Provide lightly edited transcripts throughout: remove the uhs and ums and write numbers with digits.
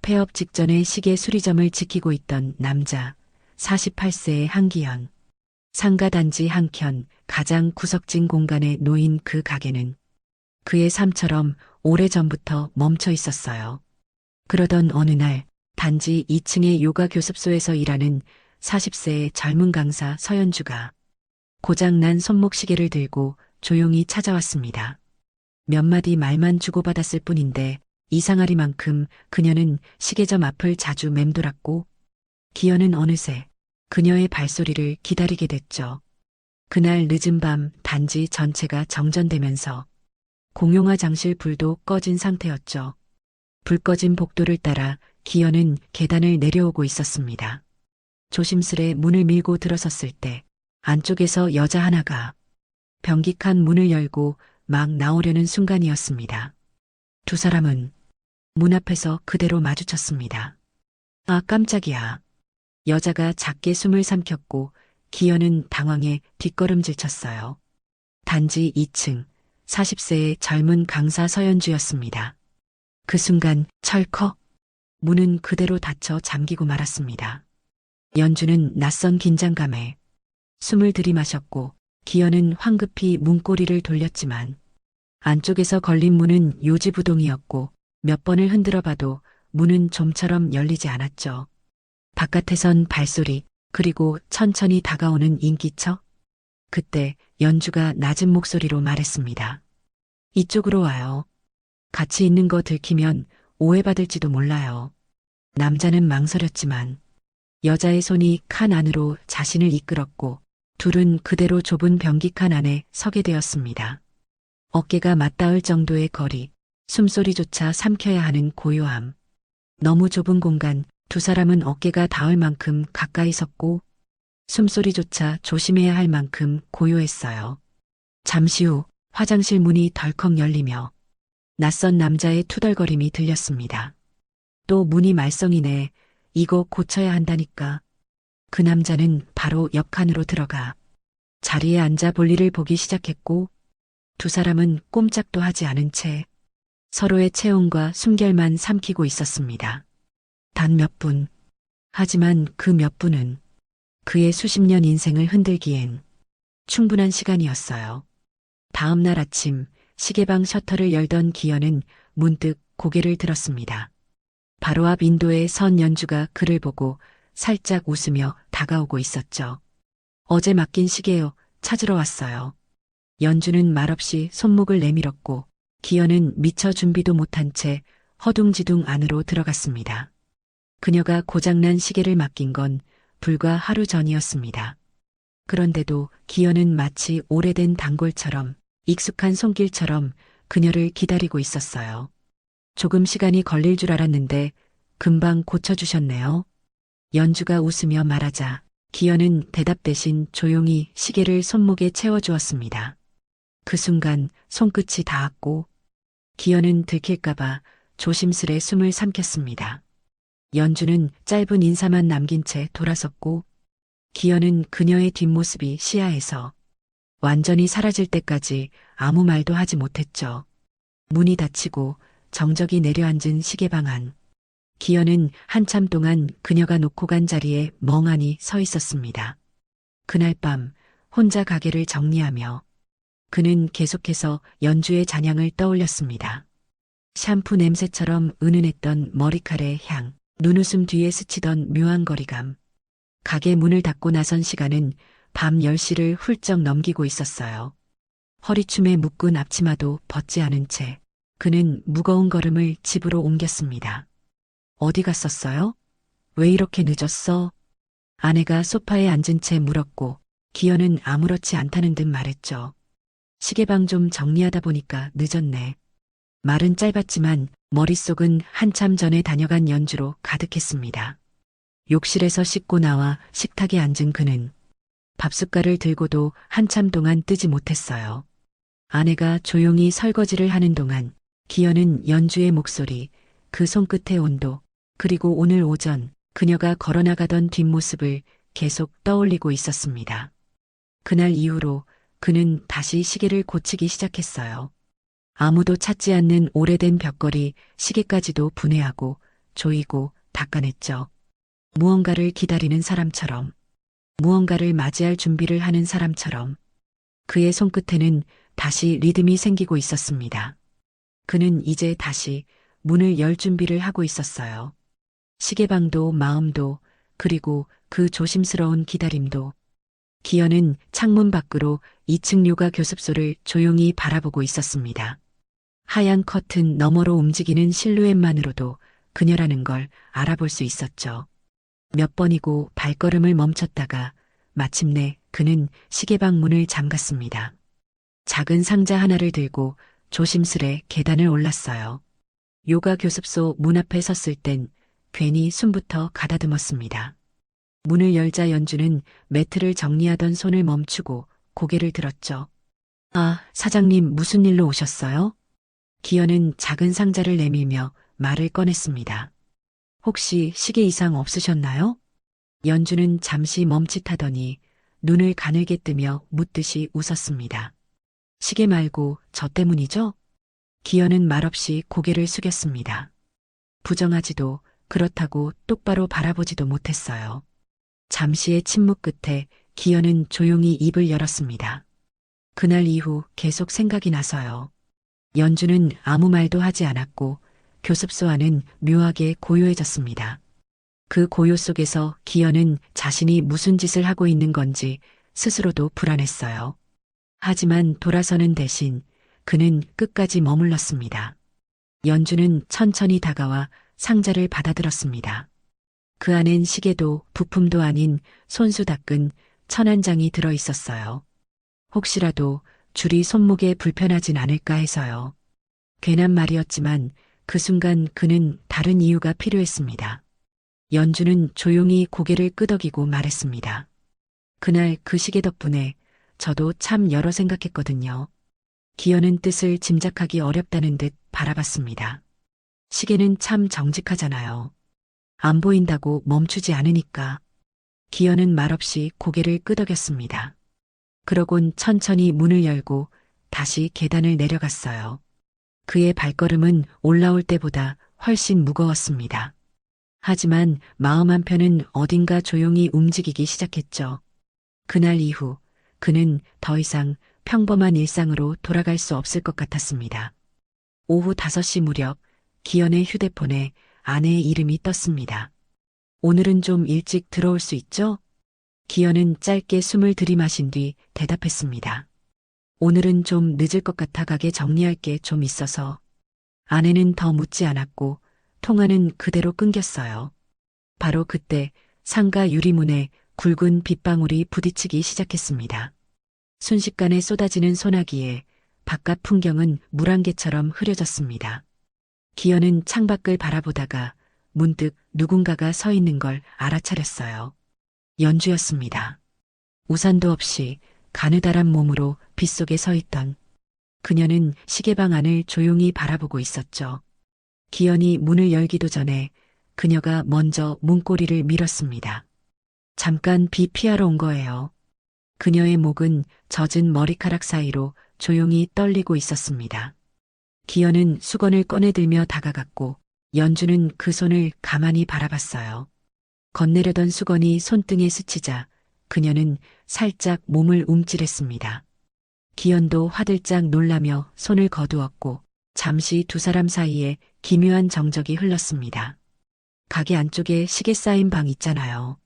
폐업 직전에 시계 수리점을 지키고 있던 남자, 48세의 한기현. 상가 단지 한켠 가장 구석진 공간에 놓인 그 가게는 그의 삶처럼 오래전부터 멈춰 있었어요. 그러던 어느 날 단지 2층의 요가 교습소에서 일하는 40세의 젊은 강사 서연주가 고장난 손목시계를 들고 조용히 찾아왔습니다. 몇 마디 말만 주고받았을 뿐인데 이상하리만큼 그녀는 시계점 앞을 자주 맴돌았고 기현은 어느새 그녀의 발소리를 기다리게 됐죠. 그날 늦은 밤 단지 전체가 정전되면서 공용화 장실 불도 꺼진 상태였죠. 불 꺼진 복도를 따라 기현은 계단을 내려오고 있었습니다. 조심스레 문을 밀고 들어섰을 때 안쪽에서 여자 하나가 병기칸 문을 열고 막 나오려는 순간이었습니다. 두 사람은 문 앞에서 그대로 마주쳤습니다. 아, 깜짝이야. 여자가 작게 숨을 삼켰고 기현은 당황해 뒷걸음질 쳤어요. 단지 2층 40세의 젊은 강사 서연주였습니다. 그 순간 철컥 문은 그대로 닫혀 잠기고 말았습니다. 연주는 낯선 긴장감에 숨을 들이마셨고 기현은 황급히 문고리를 돌렸지만 안쪽에서 걸린 문은 요지부동이었고 몇 번을 흔들어 봐도 문은 좀처럼 열리지 않았죠. 바깥에선 발소리, 그리고 천천히 다가오는 인기척. 그때 연주가 낮은 목소리로 말했습니다. 이쪽으로 와요. 같이 있는 거 들키면 오해받을지도 몰라요. 남자는 망설였지만 여자의 손이 칸 안으로 자신을 이끌었고 둘은 그대로 좁은 변기칸 안에 서게 되었습니다. 어깨가 맞닿을 정도의 거리, 숨소리조차 삼켜야 하는 고요함. 너무 좁은 공간, 두 사람은 어깨가 닿을 만큼 가까이 섰고 숨소리조차 조심해야 할 만큼 고요했어요. 잠시 후 화장실 문이 덜컥 열리며 낯선 남자의 투덜거림이 들렸습니다. 또 문이 말썽이네. 이거 고쳐야 한다니까. 그 남자는 바로 옆 칸으로 들어가 자리에 앉아 볼일을 보기 시작했고 두 사람은 꼼짝도 하지 않은 채 서로의 체온과 숨결만 삼키고 있었습니다. 단 몇 분. 하지만 그 몇 분은 그의 수십 년 인생을 흔들기엔 충분한 시간이었어요. 다음 날 아침 시계방 셔터를 열던 기현은 문득 고개를 들었습니다. 바로 앞 인도에 선 연주가 그를 보고 살짝 웃으며 다가오고 있었죠. 어제 맡긴 시계요. 찾으러 왔어요. 연주는 말없이 손목을 내밀었고 기현은 미처 준비도 못한 채 허둥지둥 안으로 들어갔습니다. 그녀가 고장난 시계를 맡긴 건 불과 하루 전이었습니다. 그런데도 기현은 마치 오래된 단골처럼 익숙한 손길처럼 그녀를 기다리고 있었어요. 조금 시간이 걸릴 줄 알았는데 금방 고쳐주셨네요. 연주가 웃으며 말하자 기현은 대답 대신 조용히 시계를 손목에 채워주었습니다. 그 순간 손끝이 닿았고 기현은 들킬까봐 조심스레 숨을 삼켰습니다. 연주는 짧은 인사만 남긴 채 돌아섰고 기현은 그녀의 뒷모습이 시야에서 완전히 사라질 때까지 아무 말도 하지 못했죠. 문이 닫히고 정적이 내려앉은 시계방 안. 기현은 한참 동안 그녀가 놓고 간 자리에 멍하니 서 있었습니다. 그날 밤 혼자 가게를 정리하며 그는 계속해서 연주의 잔향을 떠올렸습니다. 샴푸 냄새처럼 은은했던 머리칼의 향, 눈웃음 뒤에 스치던 묘한 거리감. 가게 문을 닫고 나선 시간은 밤 10시를 훌쩍 넘기고 있었어요. 허리춤에 묶은 앞치마도 벗지 않은 채 그는 무거운 걸음을 집으로 옮겼습니다. 어디 갔었어요? 왜 이렇게 늦었어? 아내가 소파에 앉은 채 물었고 기현은 아무렇지 않다는 듯 말했죠. 시계방 좀 정리하다 보니까 늦었네. 말은 짧았지만 머릿속은 한참 전에 다녀간 연주로 가득했습니다. 욕실에서 씻고 나와 식탁에 앉은 그는 밥숟갈을 들고도 한참 동안 뜨지 못했어요. 아내가 조용히 설거지를 하는 동안 기현은 연주의 목소리, 그 손끝의 온도, 그리고 오늘 오전 그녀가 걸어나가던 뒷모습을 계속 떠올리고 있었습니다. 그날 이후로 그는 다시 시계를 고치기 시작했어요. 아무도 찾지 않는 오래된 벽걸이 시계까지도 분해하고 조이고 닦아냈죠. 무언가를 기다리는 사람처럼, 무언가를 맞이할 준비를 하는 사람처럼 그의 손끝에는 다시 리듬이 생기고 있었습니다. 그는 이제 다시 문을 열 준비를 하고 있었어요. 시계방도 마음도 그리고 그 조심스러운 기다림도. 기현은 창문 밖으로 2층 요가 교습소를 조용히 바라보고 있었습니다. 하얀 커튼 너머로 움직이는 실루엣만으로도 그녀라는 걸 알아볼 수 있었죠. 몇 번이고 발걸음을 멈췄다가 마침내 그는 시계방 문을 잠갔습니다. 작은 상자 하나를 들고 조심스레 계단을 올랐어요. 요가 교습소 문 앞에 섰을 땐 괜히 숨부터 가다듬었습니다. 문을 열자 연주는 매트를 정리하던 손을 멈추고 고개를 들었죠. 아, 사장님 무슨 일로 오셨어요? 기현은 작은 상자를 내밀며 말을 꺼냈습니다. 혹시 시계 이상 없으셨나요? 연주는 잠시 멈칫하더니 눈을 가늘게 뜨며 묻듯이 웃었습니다. 시계 말고 저 때문이죠? 기현은 말없이 고개를 숙였습니다. 부정하지도 그렇다고 똑바로 바라보지도 못했어요. 잠시의 침묵 끝에 기현은 조용히 입을 열었습니다. 그날 이후 계속 생각이 나서요. 연주는 아무 말도 하지 않았고 교습소 안은 묘하게 고요해졌습니다. 그 고요 속에서 기현은 자신이 무슨 짓을 하고 있는 건지 스스로도 불안했어요. 하지만 돌아서는 대신 그는 끝까지 머물렀습니다. 연주는 천천히 다가와 상자를 받아들었습니다. 그 안엔 시계도 부품도 아닌 손수 닦은 천 한 장이 들어 있었어요. 혹시라도 줄이 손목에 불편하진 않을까 해서요. 괜한 말이었지만 그 순간 그는 다른 이유가 필요했습니다. 연주는 조용히 고개를 끄덕이고 말했습니다. 그날 그 시계 덕분에 저도 참 여러 생각했거든요. 기현은 뜻을 짐작하기 어렵다는 듯 바라봤습니다. 시계는 참 정직하잖아요. 안 보인다고 멈추지 않으니까. 기현은 말없이 고개를 끄덕였습니다. 그러곤 천천히 문을 열고 다시 계단을 내려갔어요. 그의 발걸음은 올라올 때보다 훨씬 무거웠습니다. 하지만 마음 한편은 어딘가 조용히 움직이기 시작했죠. 그날 이후 그는 더 이상 평범한 일상으로 돌아갈 수 없을 것 같았습니다. 오후 5시 무렵 기현의 휴대폰에 아내의 이름이 떴습니다. 오늘은 좀 일찍 들어올 수 있죠? 기현은 짧게 숨을 들이마신 뒤 대답했습니다. 오늘은 좀 늦을 것 같아 가게 정리할 게 좀 있어서. 아내는 더 묻지 않았고 통화는 그대로 끊겼어요. 바로 그때 상가 유리문에 굵은 빗방울이 부딪히기 시작했습니다. 순식간에 쏟아지는 소나기에 바깥 풍경은 물안개처럼 흐려졌습니다. 기현은 창밖을 바라보다가 문득 누군가가 서 있는 걸 알아차렸어요. 연주였습니다. 우산도 없이 가느다란 몸으로 빗속에 서 있던 그녀는 시계방 안을 조용히 바라보고 있었죠. 기현이 문을 열기도 전에 그녀가 먼저 문고리를 밀었습니다. 잠깐 비 피하러 온 거예요. 그녀의 목은 젖은 머리카락 사이로 조용히 떨리고 있었습니다. 기현은 수건을 꺼내들며 다가갔고 연주는 그 손을 가만히 바라봤어요. 건네려던 수건이 손등에 스치자 그녀는 살짝 몸을 움찔했습니다. 기현도 화들짝 놀라며 손을 거두었고 잠시 두 사람 사이에 기묘한 정적이 흘렀습니다. 가게 안쪽에 시계 쌓인 방 있잖아요.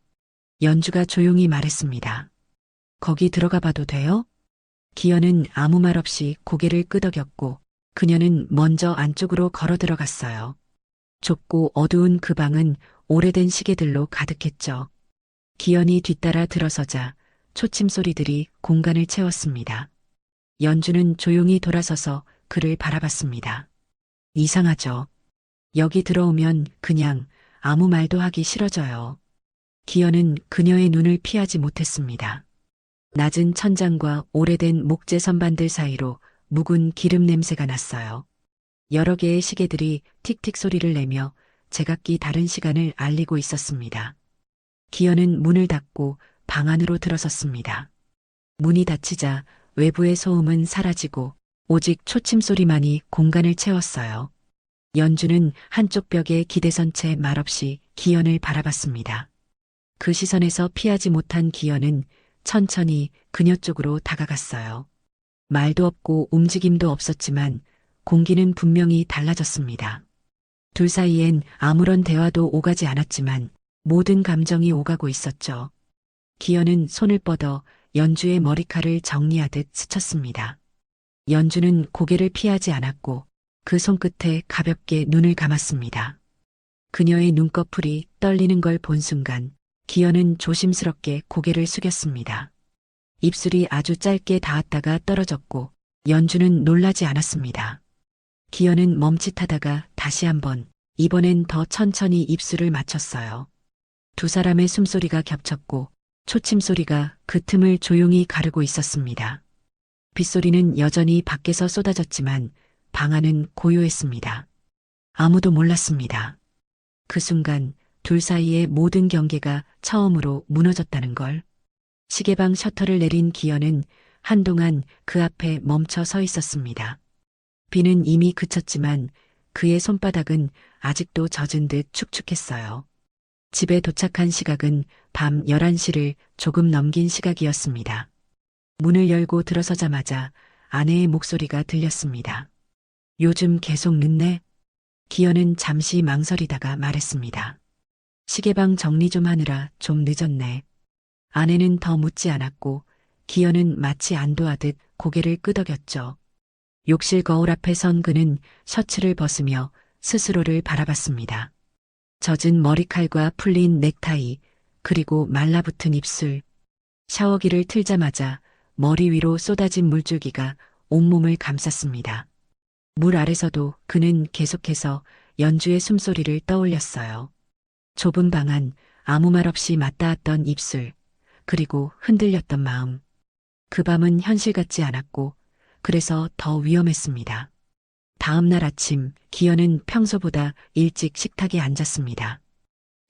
연주가 조용히 말했습니다. 거기 들어가 봐도 돼요? 기현은 아무 말 없이 고개를 끄덕였고 그녀는 먼저 안쪽으로 걸어 들어갔어요. 좁고 어두운 그 방은 오래된 시계들로 가득했죠. 기현이 뒤따라 들어서자 초침 소리들이 공간을 채웠습니다. 연주는 조용히 돌아서서 그를 바라봤습니다. 이상하죠. 여기 들어오면 그냥 아무 말도 하기 싫어져요. 기현은 그녀의 눈을 피하지 못했습니다. 낮은 천장과 오래된 목재 선반들 사이로 묵은 기름 냄새가 났어요. 여러 개의 시계들이 틱틱 소리를 내며 제각기 다른 시간을 알리고 있었습니다. 기현은 문을 닫고 방 안으로 들어섰습니다. 문이 닫히자 외부의 소음은 사라지고 오직 초침 소리만이 공간을 채웠어요. 연주는 한쪽 벽에 기대선 채 말없이 기현을 바라봤습니다. 그 시선에서 피하지 못한 기현은 천천히 그녀 쪽으로 다가갔어요. 말도 없고 움직임도 없었지만 공기는 분명히 달라졌습니다. 둘 사이엔 아무런 대화도 오가지 않았지만 모든 감정이 오가고 있었죠. 기현은 손을 뻗어 연주의 머리칼을 정리하듯 스쳤습니다. 연주는 고개를 피하지 않았고 그 손끝에 가볍게 눈을 감았습니다. 그녀의 눈꺼풀이 떨리는 걸 본 순간 기현은 조심스럽게 고개를 숙였습니다. 입술이 아주 짧게 닿았다가 떨어졌고 연주는 놀라지 않았습니다. 기현은 멈칫하다가 다시 한번, 이번엔 더 천천히 입술을 맞췄어요. 두 사람의 숨소리가 겹쳤고 초침 소리가 그 틈을 조용히 가르고 있었습니다. 빗소리는 여전히 밖에서 쏟아졌지만 방 안은 고요했습니다. 아무도 몰랐습니다. 그 순간 둘 사이의 모든 경계가 처음으로 무너졌다는 걸. 시계방 셔터를 내린 기현은 한동안 그 앞에 멈춰 서 있었습니다. 비는 이미 그쳤지만 그의 손바닥은 아직도 젖은 듯 축축했어요. 집에 도착한 시각은 밤 11시를 조금 넘긴 시각이었습니다. 문을 열고 들어서자마자 아내의 목소리가 들렸습니다. 요즘 계속 늦네? 기현은 잠시 망설이다가 말했습니다. 시계방 정리 좀 하느라 좀 늦었네. 아내는 더 묻지 않았고 기현은 마치 안도하듯 고개를 끄덕였죠. 욕실 거울 앞에 선 그는 셔츠를 벗으며 스스로를 바라봤습니다. 젖은 머리칼과 풀린 넥타이, 그리고 말라붙은 입술. 샤워기를 틀자마자 머리 위로 쏟아진 물줄기가 온몸을 감쌌습니다. 물 아래서도 그는 계속해서 연주의 숨소리를 떠올렸어요. 좁은 방 안, 아무 말 없이 맞닿았던 입술, 그리고 흔들렸던 마음. 그 밤은 현실 같지 않았고 그래서 더 위험했습니다. 다음 날 아침 기현은 평소보다 일찍 식탁에 앉았습니다.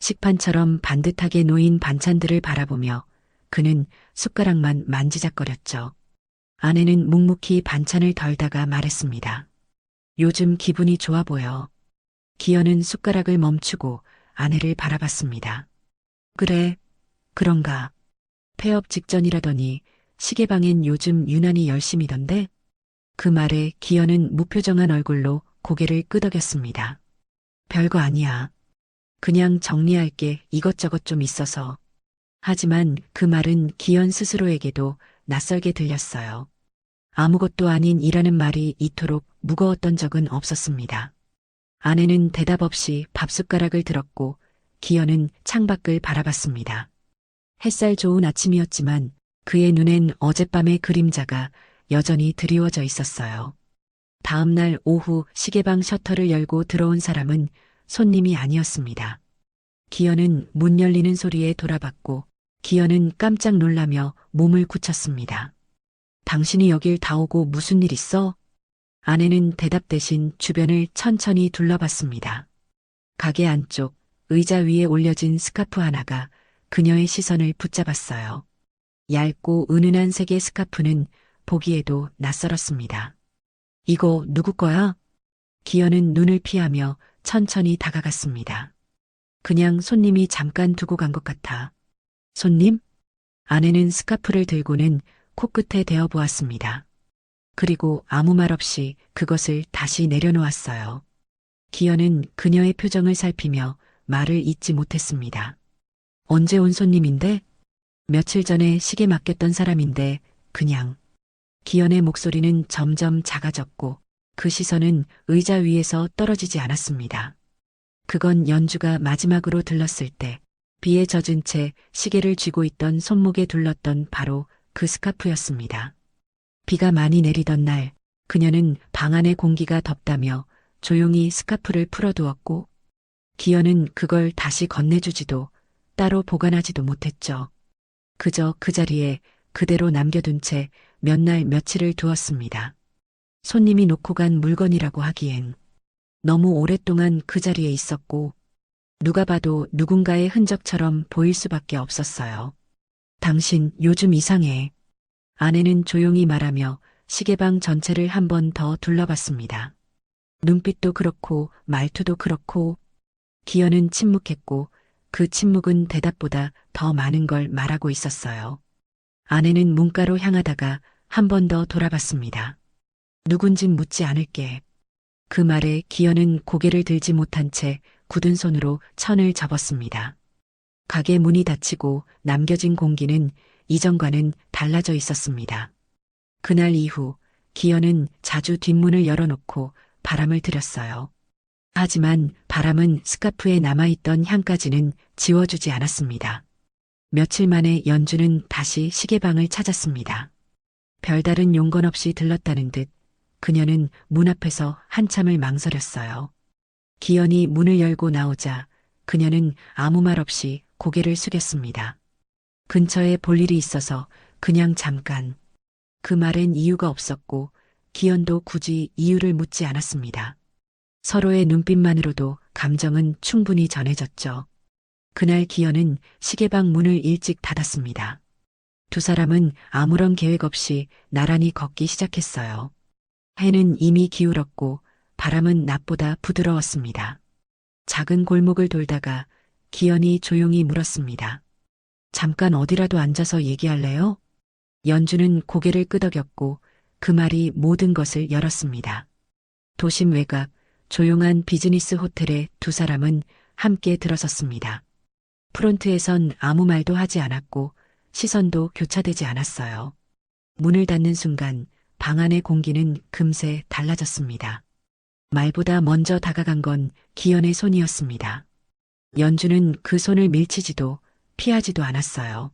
식판처럼 반듯하게 놓인 반찬들을 바라보며 그는 숟가락만 만지작거렸죠. 아내는 묵묵히 반찬을 덜다가 말했습니다. 요즘 기분이 좋아 보여. 기현은 숟가락을 멈추고 아내를 바라봤습니다. 그래, 그런가. 폐업 직전이라더니 시계방엔 요즘 유난히 열심이던데? 그 말에 기현은 무표정한 얼굴로 고개를 끄덕였습니다. 별거 아니야. 그냥 정리할 게 이것저것 좀 있어서. 하지만 그 말은 기현 스스로에게도 낯설게 들렸어요. 아무것도 아닌 일하는 말이 이토록 무거웠던 적은 없었습니다. 아내는 대답 없이 밥숟가락을 들었고 기현은 창밖을 바라봤습니다. 햇살 좋은 아침이었지만 그의 눈엔 어젯밤의 그림자가 여전히 드리워져 있었어요. 다음 날 오후 시계방 셔터를 열고 들어온 사람은 손님이 아니었습니다. 기현은 문 열리는 소리에 돌아봤고 기현은 깜짝 놀라며 몸을 굳혔습니다. 당신이 여길 다 오고 무슨 일 있어? 아내는 대답 대신 주변을 천천히 둘러봤습니다. 가게 안쪽 의자 위에 올려진 스카프 하나가 그녀의 시선을 붙잡았어요. 얇고 은은한 색의 스카프는 보기에도 낯설었습니다. 이거 누구 거야? 기현은 눈을 피하며 천천히 다가갔습니다. 그냥 손님이 잠깐 두고 간 것 같아. 손님? 아내는 스카프를 들고는 코끝에 대어 보았습니다. 그리고 아무 말 없이 그것을 다시 내려놓았어요. 기현은 그녀의 표정을 살피며 말을 잇지 못했습니다. 언제 온 손님인데? 며칠 전에 시계 맡겼던 사람인데 그냥. 기현의 목소리는 점점 작아졌고 그 시선은 의자 위에서 떨어지지 않았습니다. 그건 연주가 마지막으로 들렀을 때 비에 젖은 채 시계를 쥐고 있던 손목에 둘렀던 바로 그 스카프였습니다. 비가 많이 내리던 날 그녀는 방 안의 공기가 덥다며 조용히 스카프를 풀어두었고 기현은 그걸 다시 건네주지도 따로 보관하지도 못했죠. 그저 그 자리에 그대로 남겨둔 채 몇 날 며칠을 두었습니다. 손님이 놓고 간 물건이라고 하기엔 너무 오랫동안 그 자리에 있었고 누가 봐도 누군가의 흔적처럼 보일 수밖에 없었어요. 당신 요즘 이상해. 아내는 조용히 말하며 시계방 전체를 한 번 더 둘러봤습니다. 눈빛도 그렇고 말투도 그렇고. 기현은 침묵했고 그 침묵은 대답보다 더 많은 걸 말하고 있었어요. 아내는 문가로 향하다가 한 번 더 돌아봤습니다. 누군진 묻지 않을게. 그 말에 기현은 고개를 들지 못한 채 굳은 손으로 천을 접었습니다. 가게 문이 닫히고 남겨진 공기는 이전과는 달라져 있었습니다. 그날 이후 기현은 자주 뒷문을 열어놓고 바람을 들였어요. 하지만 바람은 스카프에 남아있던 향까지는 지워주지 않았습니다. 며칠 만에 연주는 다시 시계방을 찾았습니다. 별다른 용건 없이 들렀다는 듯 그녀는 문 앞에서 한참을 망설였어요. 기현이 문을 열고 나오자 그녀는 아무 말 없이 고개를 숙였습니다. 근처에 볼 일이 있어서 그냥 잠깐. 그 말엔 이유가 없었고 기현도 굳이 이유를 묻지 않았습니다. 서로의 눈빛만으로도 감정은 충분히 전해졌죠. 그날 기현은 시계방 문을 일찍 닫았습니다. 두 사람은 아무런 계획 없이 나란히 걷기 시작했어요. 해는 이미 기울었고 바람은 낮보다 부드러웠습니다. 작은 골목을 돌다가 기현이 조용히 물었습니다. 잠깐 어디라도 앉아서 얘기할래요? 연주는 고개를 끄덕였고 그 말이 모든 것을 열었습니다. 도심 외곽 조용한 비즈니스 호텔에 두 사람은 함께 들어섰습니다. 프론트에선 아무 말도 하지 않았고 시선도 교차되지 않았어요. 문을 닫는 순간 방 안의 공기는 금세 달라졌습니다. 말보다 먼저 다가간 건 기현의 손이었습니다. 연주는 그 손을 밀치지도 피하지도 않았어요.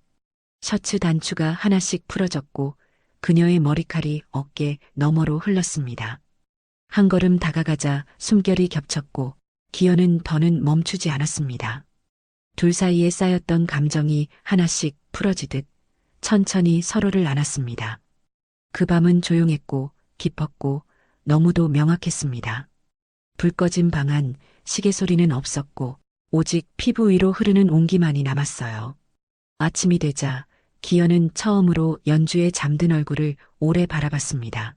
셔츠 단추가 하나씩 풀어졌고 그녀의 머리칼이 어깨 너머로 흘렀습니다. 한 걸음 다가가자 숨결이 겹쳤고 기현은 더는 멈추지 않았습니다. 둘 사이에 쌓였던 감정이 하나씩 풀어지듯 천천히 서로를 안았습니다. 그 밤은 조용했고 깊었고 너무도 명확했습니다. 불 꺼진 방 안 시계 소리는 없었고 오직 피부 위로 흐르는 온기만이 남았어요. 아침이 되자 기현은 처음으로 연주의 잠든 얼굴을 오래 바라봤습니다.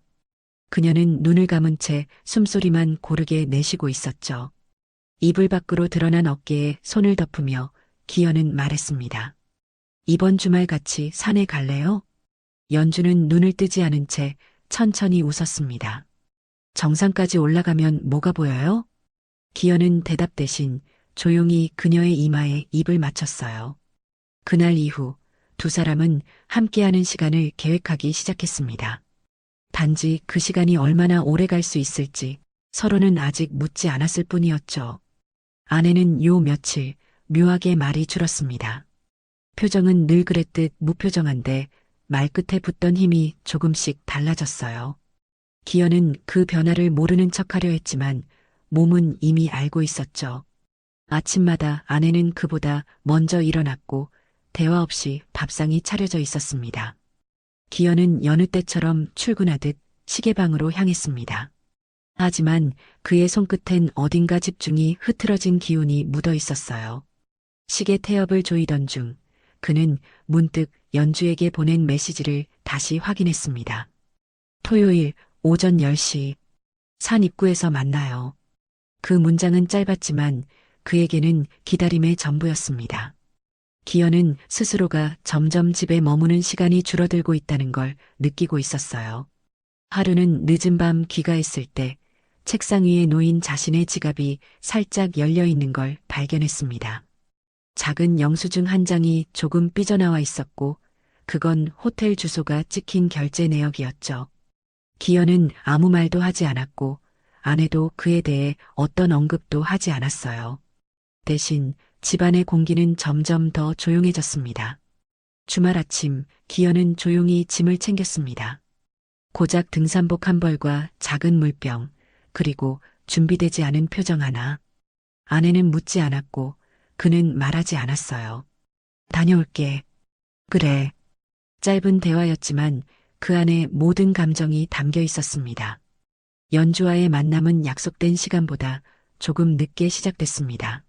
그녀는 눈을 감은 채 숨소리만 고르게 내쉬고 있었죠. 이불 밖으로 드러난 어깨에 손을 덮으며 기현은 말했습니다. 이번 주말 같이 산에 갈래요? 연주는 눈을 뜨지 않은 채 천천히 웃었습니다. 정상까지 올라가면 뭐가 보여요? 기현은 대답 대신 조용히 그녀의 이마에 입을 맞췄어요. 그날 이후 두 사람은 함께하는 시간을 계획하기 시작했습니다. 단지 그 시간이 얼마나 오래 갈 수 있을지 서로는 아직 묻지 않았을 뿐이었죠. 아내는 요 며칠 묘하게 말이 줄었습니다. 표정은 늘 그랬듯 무표정한데 말끝에 붙던 힘이 조금씩 달라졌어요. 기현은 그 변화를 모르는 척하려 했지만 몸은 이미 알고 있었죠. 아침마다 아내는 그보다 먼저 일어났고 대화 없이 밥상이 차려져 있었습니다. 기현은 여느 때처럼 출근하듯 시계방으로 향했습니다. 하지만 그의 손끝엔 어딘가 집중이 흐트러진 기운이 묻어 있었어요. 시계 태엽을 조이던 중 그는 문득 연주에게 보낸 메시지를 다시 확인했습니다. 토요일 오전 10시 산 입구에서 만나요. 그 문장은 짧았지만 그에게는 기다림의 전부였습니다. 기현은 스스로가 점점 집에 머무는 시간이 줄어들고 있다는 걸 느끼고 있었어요. 하루는 늦은 밤 귀가했을 때 책상 위에 놓인 자신의 지갑이 살짝 열려 있는 걸 발견했습니다. 작은 영수증 한 장이 조금 삐져나와 있었고 그건 호텔 주소가 찍힌 결제 내역이었죠. 기현은 아무 말도 하지 않았고 아내도 그에 대해 어떤 언급도 하지 않았어요. 대신 집안의 공기는 점점 더 조용해졌습니다. 주말 아침 기현은 조용히 짐을 챙겼습니다. 고작 등산복 한 벌과 작은 물병, 그리고 준비되지 않은 표정 하나. 아내는 묻지 않았고 그는 말하지 않았어요. 다녀올게. 그래. 짧은 대화였지만 그 안에 모든 감정이 담겨 있었습니다. 연주와의 만남은 약속된 시간보다 조금 늦게 시작됐습니다.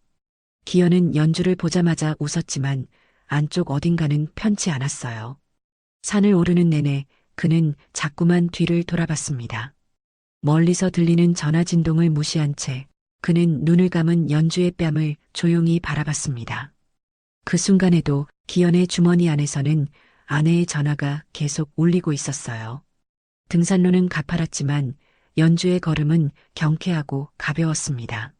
기현은 연주를 보자마자 웃었지만 안쪽 어딘가는 편치 않았어요. 산을 오르는 내내 그는 자꾸만 뒤를 돌아봤습니다. 멀리서 들리는 전화 진동을 무시한 채 그는 눈을 감은 연주의 뺨을 조용히 바라봤습니다. 그 순간에도 기현의 주머니 안에서는 아내의 전화가 계속 울리고 있었어요. 등산로는 가파랐지만 연주의 걸음은 경쾌하고 가벼웠습니다.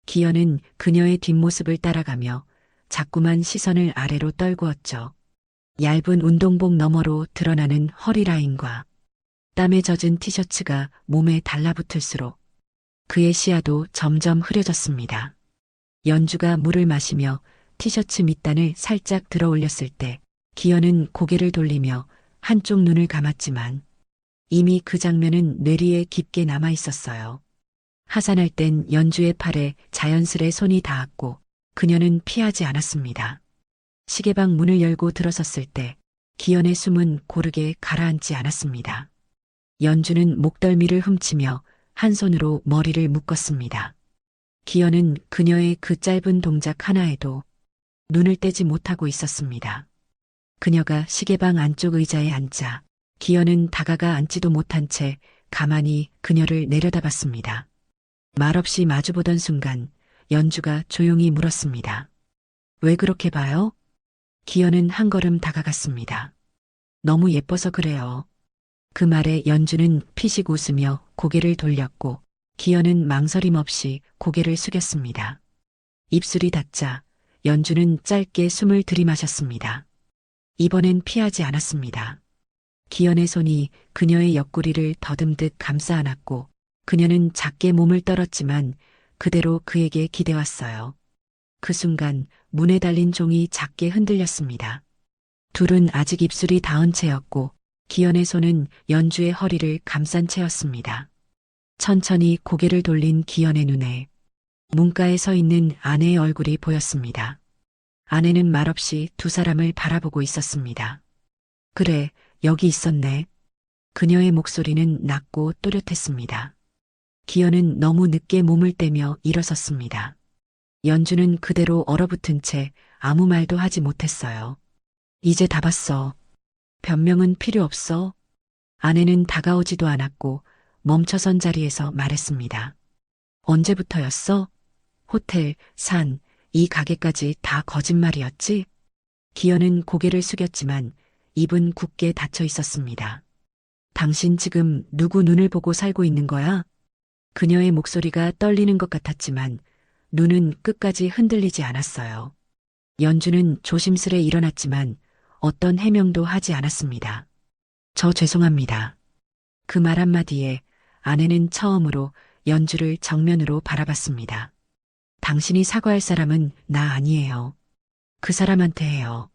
기현은 그녀의 뒷모습을 따라가며 자꾸만 시선을 아래로 떨구었죠. 얇은 운동복 너머로 드러나는 허리 라인과 땀에 젖은 티셔츠가 몸에 달라붙을수록 그의 시야도 점점 흐려졌습니다. 연주가 물을 마시며 티셔츠 밑단을 살짝 들어 올렸을 때 기현은 고개를 돌리며 한쪽 눈을 감았지만 이미 그 장면은 뇌리에 깊게 남아 있었어요. 하산할 땐 연주의 팔에 자연스레 손이 닿았고 그녀는 피하지 않았습니다. 시계방 문을 열고 들어섰을 때 기현의 숨은 고르게 가라앉지 않았습니다. 연주는 목덜미를 훔치며 한 손으로 머리를 묶었습니다. 기현은 그녀의 그 짧은 동작 하나에도 눈을 떼지 못하고 있었습니다. 그녀가 시계방 안쪽 의자에 앉자 기현은 다가가 앉지도 못한 채 가만히 그녀를 내려다봤습니다. 말없이 마주보던 순간 연주가 조용히 물었습니다. 왜 그렇게 봐요? 기현은 한 걸음 다가갔습니다. 너무 예뻐서 그래요. 그 말에 연주는 피식 웃으며 고개를 돌렸고 기현은 망설임 없이 고개를 숙였습니다. 입술이 닿자 연주는 짧게 숨을 들이마셨습니다. 이번엔 피하지 않았습니다. 기현의 손이 그녀의 옆구리를 더듬듯 감싸 안았고 그녀는 작게 몸을 떨었지만 그대로 그에게 기대왔어요. 그 순간 문에 달린 종이 작게 흔들렸습니다. 둘은 아직 입술이 닿은 채였고 기현의 손은 연주의 허리를 감싼 채였습니다. 천천히 고개를 돌린 기현의 눈에 문가에 서 있는 아내의 얼굴이 보였습니다. 아내는 말없이 두 사람을 바라보고 있었습니다. 그래, 여기 있었네. 그녀의 목소리는 낮고 또렷했습니다. 기현은 너무 늦게 몸을 떼며 일어섰습니다. 연주는 그대로 얼어붙은 채 아무 말도 하지 못했어요. 이제 다 봤어. 변명은 필요 없어. 아내는 다가오지도 않았고 멈춰선 자리에서 말했습니다. 언제부터였어? 호텔, 산, 이 가게까지 다 거짓말이었지? 기현은 고개를 숙였지만 입은 굳게 닫혀 있었습니다. 당신 지금 누구 눈을 보고 살고 있는 거야? 그녀의 목소리가 떨리는 것 같았지만 눈은 끝까지 흔들리지 않았어요. 연주는 조심스레 일어났지만 어떤 해명도 하지 않았습니다. 저 죄송합니다. 그 말 한마디에 아내는 처음으로 연주를 정면으로 바라봤습니다. 당신이 사과할 사람은 나 아니에요. 그 사람한테 해요.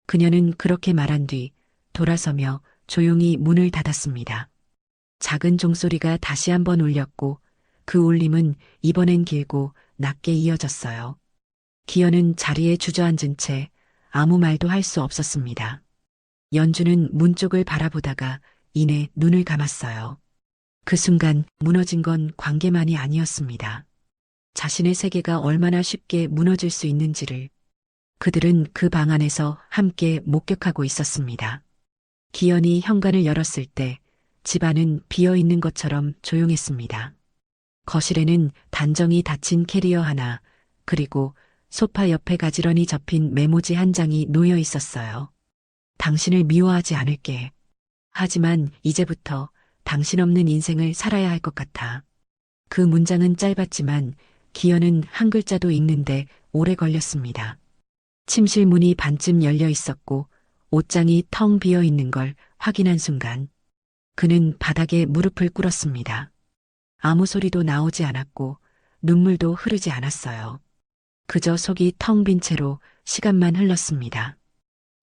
그녀는 그렇게 말한 뒤 돌아서며 조용히 문을 닫았습니다. 작은 종소리가 다시 한번 울렸고 그 울림은 이번엔 길고 낮게 이어졌어요. 기현은 자리에 주저앉은 채 아무 말도 할 수 없었습니다. 연주는 문 쪽을 바라보다가 이내 눈을 감았어요. 그 순간 무너진 건 관계만이 아니었습니다. 자신의 세계가 얼마나 쉽게 무너질 수 있는지를 그들은 그 방 안에서 함께 목격하고 있었습니다. 기현이 현관을 열었을 때 집안은 비어있는 것처럼 조용했습니다. 거실에는 단정히 닫힌 캐리어 하나, 그리고 소파 옆에 가지런히 접힌 메모지 한 장이 놓여 있었어요. 당신을 미워하지 않을게. 하지만 이제부터 당신 없는 인생을 살아야 할 것 같아. 그 문장은 짧았지만 기현은 한 글자도 읽는데 오래 걸렸습니다. 침실 문이 반쯤 열려 있었고 옷장이 텅 비어 있는 걸 확인한 순간 그는 바닥에 무릎을 꿇었습니다. 아무 소리도 나오지 않았고 눈물도 흐르지 않았어요. 그저 속이 텅 빈 채로 시간만 흘렀습니다.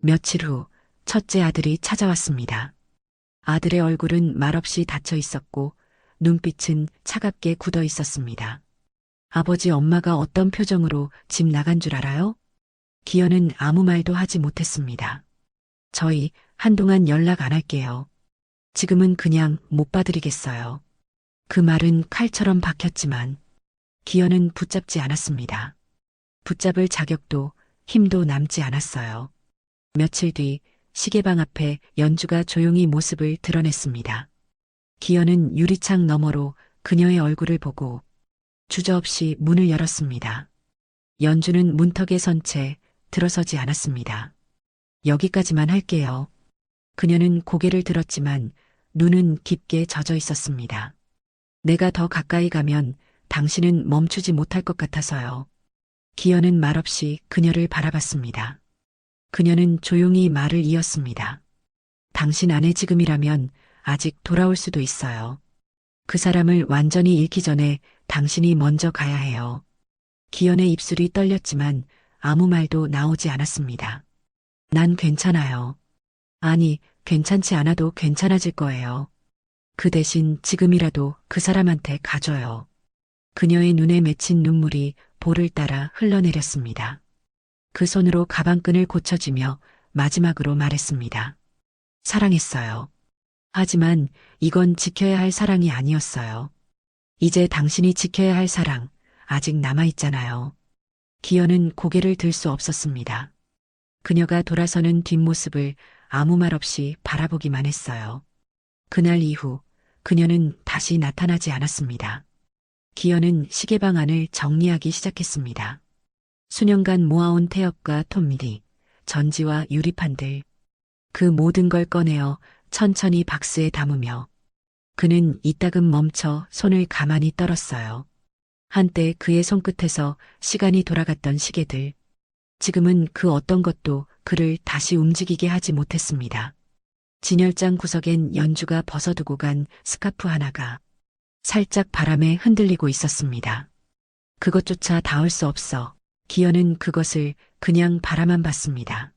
며칠 후 첫째 아들이 찾아왔습니다. 아들의 얼굴은 말없이 닫혀 있었고 눈빛은 차갑게 굳어 있었습니다. 아버지 엄마가 어떤 표정으로 집 나간 줄 알아요? 기현은 아무 말도 하지 못했습니다. 저희 한동안 연락 안 할게요. 지금은 그냥 못 봐드리겠어요. 그 말은 칼처럼 박혔지만 기현은 붙잡지 않았습니다. 붙잡을 자격도 힘도 남지 않았어요. 며칠 뒤 시계방 앞에 연주가 조용히 모습을 드러냈습니다. 기현은 유리창 너머로 그녀의 얼굴을 보고 주저없이 문을 열었습니다. 연주는 문턱에 선 채 들어서지 않았습니다. 여기까지만 할게요. 그녀는 고개를 들었지만 눈은 깊게 젖어 있었습니다. 내가 더 가까이 가면 당신은 멈추지 못할 것 같아서요. 기현은 말없이 그녀를 바라봤습니다. 그녀는 조용히 말을 이었습니다. 당신 안에 지금이라면 아직 돌아올 수도 있어요. 그 사람을 완전히 잃기 전에 당신이 먼저 가야 해요. 기현의 입술이 떨렸지만 아무 말도 나오지 않았습니다. 난 괜찮아요. 아니, 괜찮지 않아도 괜찮아질 거예요. 그 대신 지금이라도 그 사람한테 가줘요. 그녀의 눈에 맺힌 눈물이 볼을 따라 흘러내렸습니다. 그 손으로 가방끈을 고쳐주며 마지막으로 말했습니다. 사랑했어요. 하지만 이건 지켜야 할 사랑이 아니었어요. 이제 당신이 지켜야 할 사랑, 아직 남아있잖아요. 기현은 고개를 들 수 없었습니다. 그녀가 돌아서는 뒷모습을 아무 말 없이 바라보기만 했어요. 그날 이후 그녀는 다시 나타나지 않았습니다. 기현은 시계방 안을 정리하기 시작했습니다. 수년간 모아온 태엽과 톱니디, 전지와 유리판들, 그 모든 걸 꺼내어 천천히 박스에 담으며 그는 이따금 멈춰 손을 가만히 떨었어요. 한때 그의 손끝에서 시간이 돌아갔던 시계들, 지금은 그 어떤 것도 그를 다시 움직이게 하지 못했습니다. 진열장 구석엔 연주가 벗어두고 간 스카프 하나가 살짝 바람에 흔들리고 있었습니다. 그것조차 닿을 수 없어 기현은 그것을 그냥 바라만 봤습니다.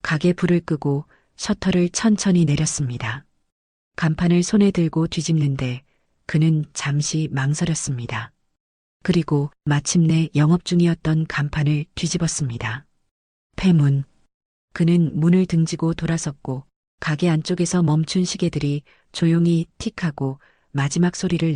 가게 불을 끄고 셔터를 천천히 내렸습니다. 간판을 손에 들고 뒤집는데 그는 잠시 망설였습니다. 그리고 마침내 영업 중이었던 간판을 뒤집었습니다. 폐문. 그는 문을 등지고 돌아섰고 가게 안쪽에서 멈춘 시계들이 조용히 틱하고 마지막 소리를